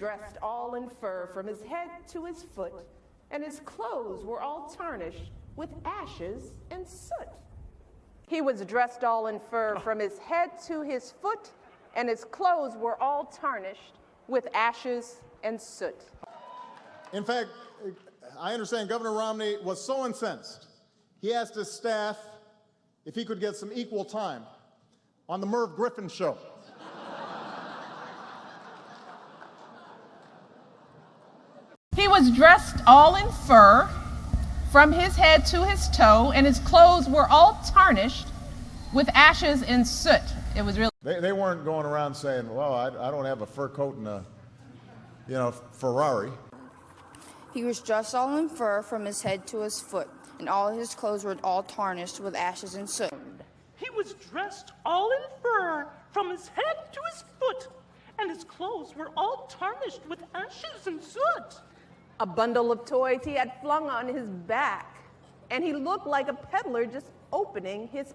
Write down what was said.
dressed all in fur from his head to his foot, and his clothes were all tarnished with ashes and soot. He was dressed all in fur from his head to his foot, and his clothes were all tarnished with ashes and soot. In fact, I understand Governor Romney was so incensed, he asked his staff if he could get some equal time on the Merv Griffin show. He was dressed all in fur from his head to his toe, and his clothes were all tarnished with ashes and soot. It was really... They weren't going around saying, well, I don't have a fur coat and a, Ferrari. He was dressed all in fur from his head to his foot, and all his clothes were all tarnished with ashes and soot. He was dressed all in fur from his head to his foot, and his clothes were all tarnished with ashes and soot. A bundle of toys he had flung on his back, and he looked like a peddler just opening his